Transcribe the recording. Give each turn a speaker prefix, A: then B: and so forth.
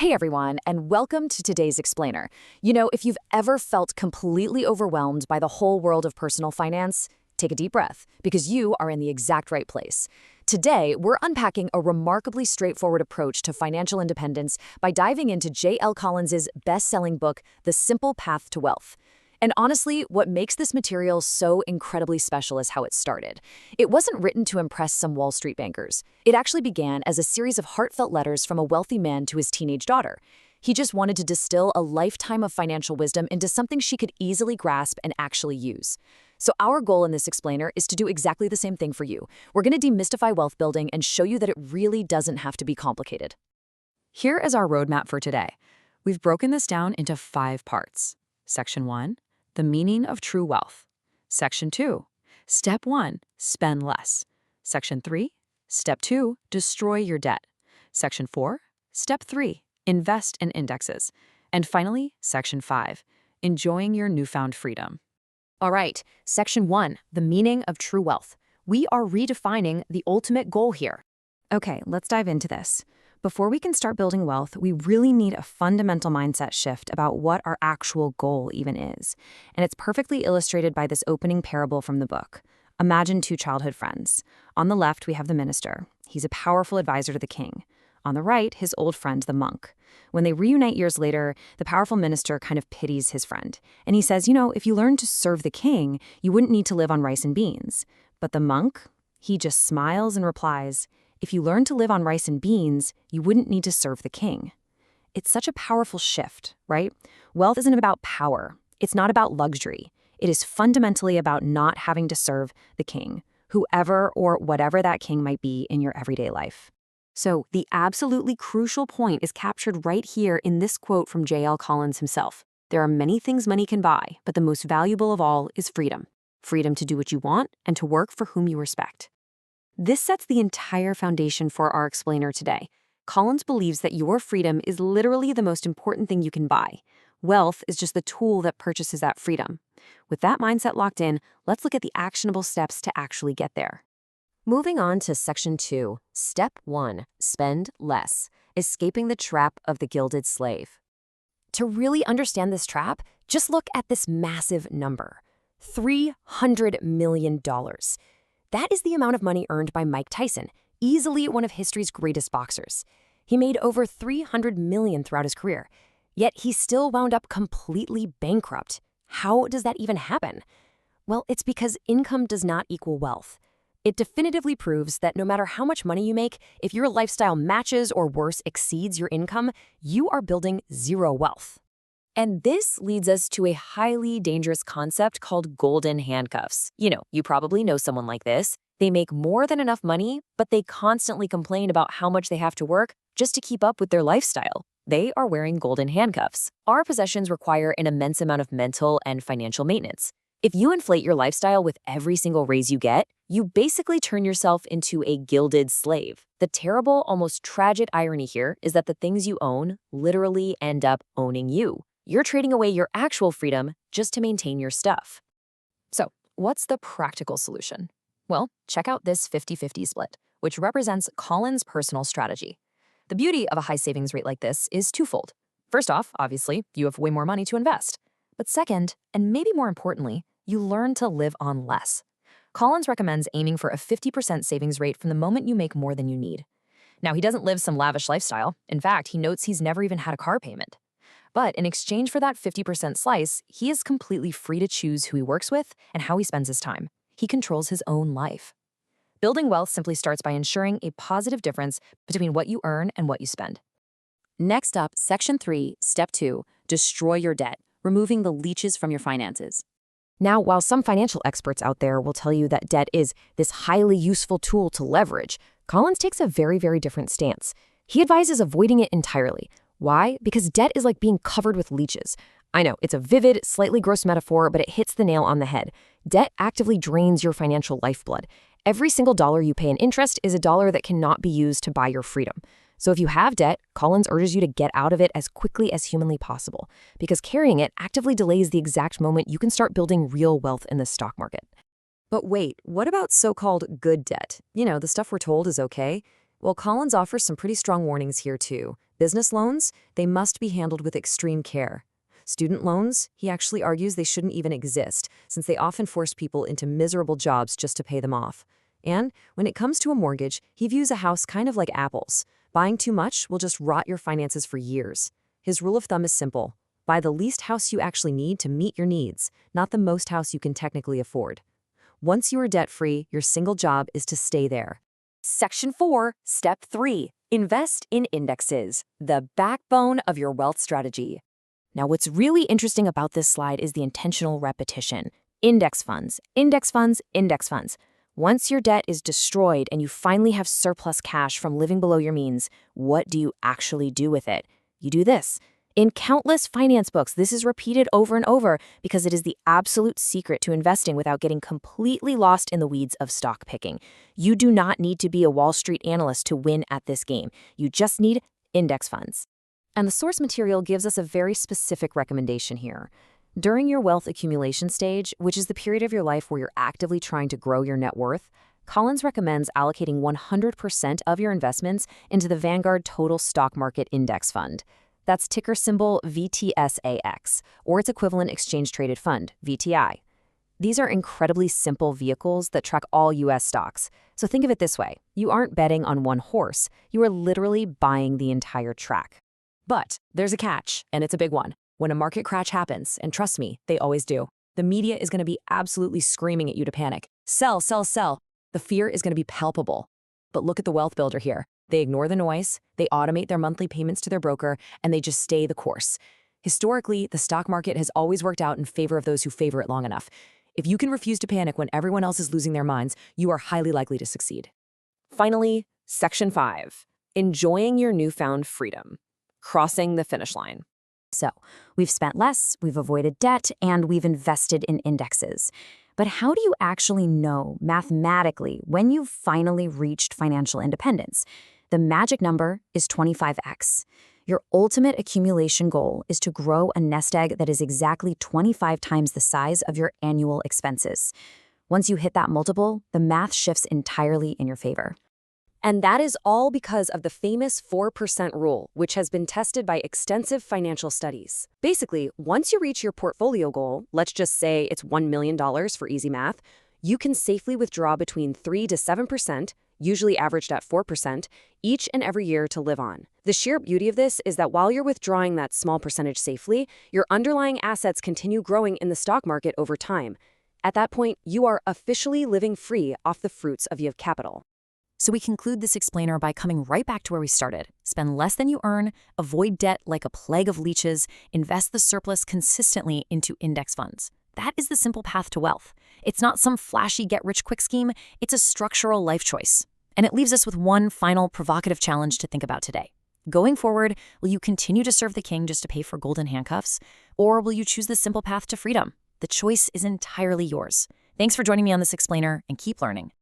A: Hey everyone, and welcome to today's Explainer. If you've ever felt completely overwhelmed by the whole world of personal finance, take a deep breath, because you are in the exact right place. Today, we're unpacking a remarkably straightforward approach to financial independence by diving into J.L. Collins's best-selling book, The Simple Path to Wealth. And honestly, what makes this material so incredibly special is how it started. It wasn't written to impress some Wall Street bankers. It actually began as a series of heartfelt letters from a wealthy man to his teenage daughter. He just wanted to distill a lifetime of financial wisdom into something she could easily grasp and actually use. So our goal in this explainer is to do exactly the same thing for you. We're going to demystify wealth building and show you that it really doesn't have to be complicated. Here is our roadmap for today. We've broken this down into 5 parts. Section 1. The meaning of true wealth. Section 2. Step 1. Spend less. Section 3. Step 2. Destroy your debt. Section 4. Step 3. Invest in indexes. And finally, Section 5. Enjoying your newfound freedom. All right, Section 1. The meaning of true wealth. We are redefining the ultimate goal here. Okay, let's dive into this. Before we can start building wealth, we really need a fundamental mindset shift about what our actual goal even is. And it's perfectly illustrated by this opening parable from the book. Imagine 2 childhood friends. On the left, we have the minister. He's a powerful advisor to the king. On the right, his old friend, the monk. When they reunite years later, the powerful minister kind of pities his friend. And he says, if you learned to serve the king, you wouldn't need to live on rice and beans. But the monk, he just smiles and replies, if you learn to live on rice and beans, you wouldn't need to serve the king. It's such a powerful shift, right? Wealth isn't about power. It's not about luxury. It is fundamentally about not having to serve the king, whoever or whatever that king might be in your everyday life. So the absolutely crucial point is captured right here in this quote from J.L. Collins himself. There are many things money can buy, but the most valuable of all is freedom. Freedom to do what you want and to work for whom you respect. This sets the entire foundation for our explainer today. Collins believes that your freedom is literally the most important thing you can buy. Wealth is just the tool that purchases that freedom. With that mindset locked in, let's look at the actionable steps to actually get there. Moving on to Section 2, Step 1, Spend Less, Escaping the Trap of the Gilded Slave. To really understand this trap, just look at this massive number, $300 million. That is the amount of money earned by Mike Tyson, easily one of history's greatest boxers. He made over $300 million throughout his career, yet he still wound up completely bankrupt. How does that even happen? Well, it's because income does not equal wealth. It definitively proves that no matter how much money you make, if your lifestyle matches or worse exceeds your income, you are building zero wealth. And this leads us to a highly dangerous concept called golden handcuffs. You probably know someone like this. They make more than enough money, but they constantly complain about how much they have to work just to keep up with their lifestyle. They are wearing golden handcuffs. Our possessions require an immense amount of mental and financial maintenance. If you inflate your lifestyle with every single raise you get, you basically turn yourself into a gilded slave. The terrible, almost tragic irony here is that the things you own literally end up owning you. You're trading away your actual freedom just to maintain your stuff. So, what's the practical solution? Well, check out this 50-50 split, which represents Collins' personal strategy. The beauty of a high savings rate like this is twofold. First off, obviously, you have way more money to invest. But second, and maybe more importantly, you learn to live on less. Collins recommends aiming for a 50% savings rate from the moment you make more than you need. Now, he doesn't live some lavish lifestyle. In fact, he notes he's never even had a car payment. But in exchange for that 50% slice, he is completely free to choose who he works with and how he spends his time. He controls his own life. Building wealth simply starts by ensuring a positive difference between what you earn and what you spend. Next up, Section 3, Step 2, Destroy your debt, removing the leeches from your finances. Now, while some financial experts out there will tell you that debt is this highly useful tool to leverage, Collins takes a very, very different stance. He advises avoiding it entirely. Why? Because debt is like being covered with leeches. I know, it's a vivid, slightly gross metaphor, but it hits the nail on the head. Debt actively drains your financial lifeblood. Every single dollar you pay in interest is a dollar that cannot be used to buy your freedom. So if you have debt, Collins urges you to get out of it as quickly as humanly possible, because carrying it actively delays the exact moment you can start building real wealth in the stock market. But wait, what about so-called good debt? The stuff we're told is okay. Well, Collins offers some pretty strong warnings here too. Business loans, they must be handled with extreme care. Student loans, he actually argues they shouldn't even exist, since they often force people into miserable jobs just to pay them off. And when it comes to a mortgage, he views a house kind of like apples. Buying too much will just rot your finances for years. His rule of thumb is simple. Buy the least house you actually need to meet your needs, not the most house you can technically afford. Once you are debt-free, your single job is to stay there. Section 4, Step 3. Invest in indexes, the backbone of your wealth strategy. Now, what's really interesting about this slide is the intentional repetition. Index funds, index funds, index funds. Once your debt is destroyed and you finally have surplus cash from living below your means, what do you actually do with it? You do this. In countless finance books, this is repeated over and over because it is the absolute secret to investing without getting completely lost in the weeds of stock picking. You do not need to be a Wall Street analyst to win at this game. You just need index funds. And the source material gives us a very specific recommendation here. During your wealth accumulation stage, which is the period of your life where you're actively trying to grow your net worth, Collins recommends allocating 100% of your investments into the Vanguard Total Stock Market Index Fund. That's ticker symbol VTSAX, or its equivalent exchange-traded fund, VTI. These are incredibly simple vehicles that track all U.S. stocks. So think of it this way. You aren't betting on one horse. You are literally buying the entire track. But there's a catch, and it's a big one. When a market crash happens, and trust me, they always do, the media is going to be absolutely screaming at you to panic. Sell, sell, sell. The fear is going to be palpable. But look at the wealth builder here. They ignore the noise, they automate their monthly payments to their broker, and they just stay the course. Historically, the stock market has always worked out in favor of those who favor it long enough. If you can refuse to panic when everyone else is losing their minds, you are highly likely to succeed. Finally, Section 5. Enjoying your newfound freedom. Crossing the finish line. So, we've spent less, we've avoided debt, and we've invested in indexes. But how do you actually know, mathematically, when you've finally reached financial independence? The magic number is 25x. Your ultimate accumulation goal is to grow a nest egg that is exactly 25 times the size of your annual expenses. Once you hit that multiple, the math shifts entirely in your favor. And that is all because of the famous 4% rule, which has been tested by extensive financial studies. Basically, once you reach your portfolio goal, let's just say it's $1 million for easy math, you can safely withdraw between 3 to 7%, usually averaged at 4%, each and every year to live on. The sheer beauty of this is that while you're withdrawing that small percentage safely, your underlying assets continue growing in the stock market over time. At that point, you are officially living free off the fruits of your capital. So we conclude this explainer by coming right back to where we started. Spend less than you earn, avoid debt like a plague of leeches, invest the surplus consistently into index funds. That is the simple path to wealth. It's not some flashy get-rich-quick scheme, it's a structural life choice. And it leaves us with one final provocative challenge to think about today. Going forward, will you continue to serve the king just to pay for golden handcuffs? Or will you choose the simple path to freedom? The choice is entirely yours. Thanks for joining me on this explainer, and keep learning.